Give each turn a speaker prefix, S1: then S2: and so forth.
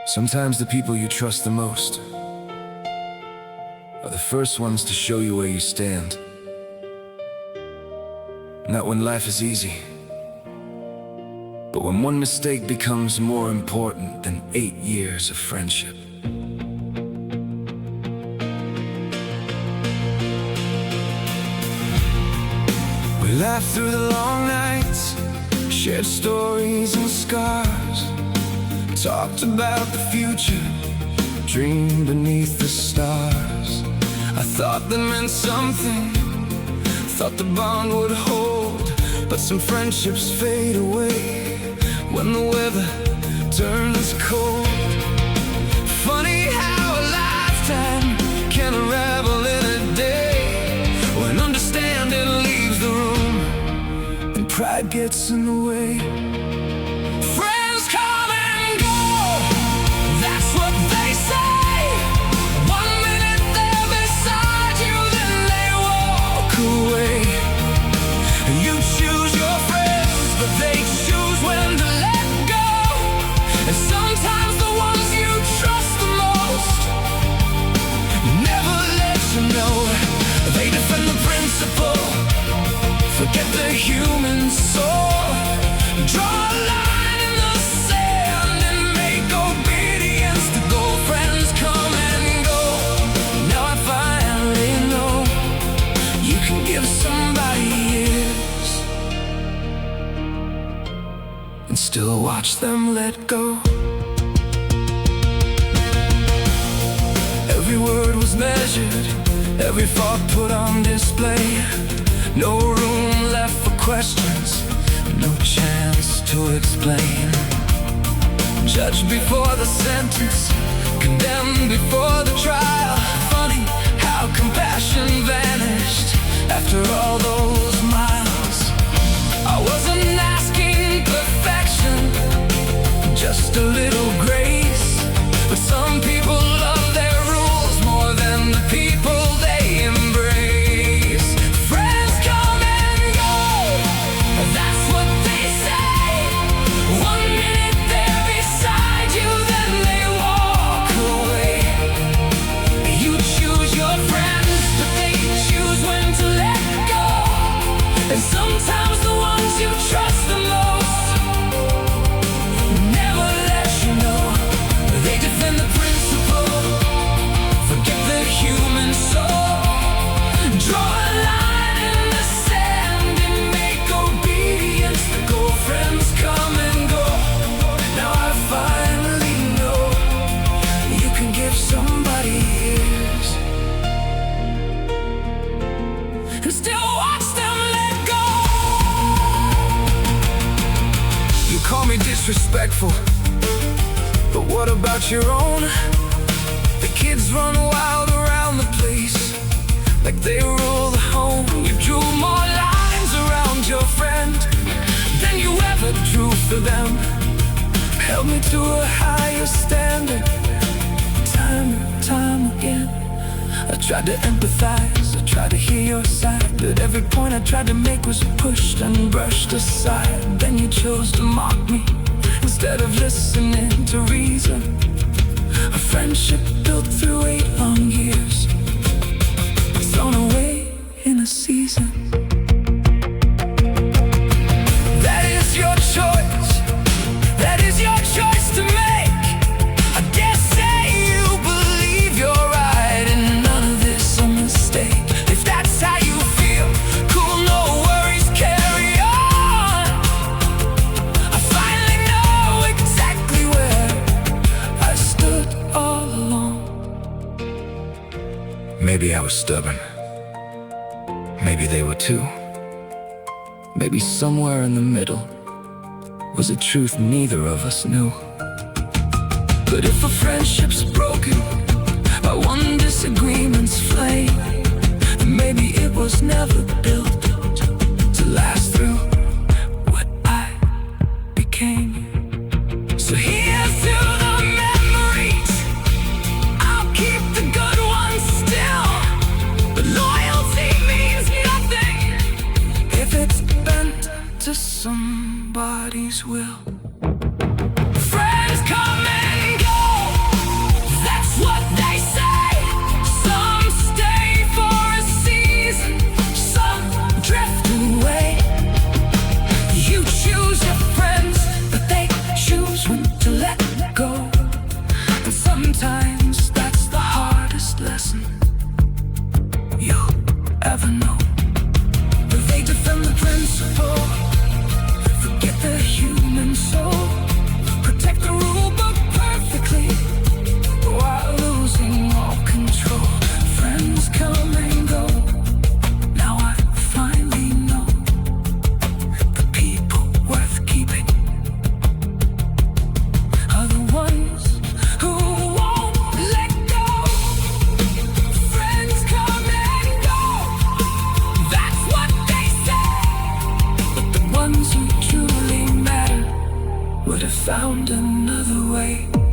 S1: Sometimes the people you trust the most are the first ones to show you where you stand. Not when life is easy, but when one mistake becomes more important than 8 years of friendship. We laughed through the long nights, shared stories and scars, talked about the future, dreamed beneath the stars. I thought that meant something, thought the bond would hold, but some friendships fade away when the weather turns cold. Funny how a lifetime can unravel in a day, when understanding leaves the room and pride gets in the way. Friends come and go, that's what they say. 1 minute they're beside you, then they walk away. You choose your friends, but they choose when to let go. And sometimes the ones you trust the most never let you know. They defend the principle, forget the human soul. Draw a line in the sand and make obedience the goal. Friends come and go, now I finally know you can give somebody years and still watch them let go. Every word was measured, every thought put on display. No room left for questions, no chance to explain. Judged before the sentence, condemned before the trial. Funny how compassion vanished after all those miles. I wasn't asking perfection, just a little grace. But some people love their rules more than the people they embrace. Friends come and go, that's what they say. 1 minute they're beside you, then they walk away. You choose your friends, but they choose when to let go. And sometimes the ones you trust the most never let you know. They defend the principle, forget the human soul. Draw a line in the sand and make obedience the goal. Friends come and go, now I finally know you can give somebody years and still watch them let go. You call me disrespectful, but what about your own? The kids run wild around the place like they rule the home. You drew more lines around your friend than you ever drew for them. Held me to a higher standard time and time again. I tried to empathize, I tried to hear your side, but every point I tried to make was pushed and brushed aside. Then you chose to mock me instead of listening to reason. A friendship built through 8 long years, thrown away in a season. That is your choice, that is your choice to make. I dare say you believe you're right and none of this a mistake. If that's how you feel, cool, no worries, carry on. I finally know exactly where I stood all along. Maybe I was stubborn, maybe they were too. Maybe somewhere in the middle was a truth neither of us knew. But if a friendship's broken by one disagreement's flame, then maybe it was never built to last through what I became. So here's to the memories, I'll keep the good ones still. But loyalty means nothing if it's bent to somebody's will. Friends come and go, found another way.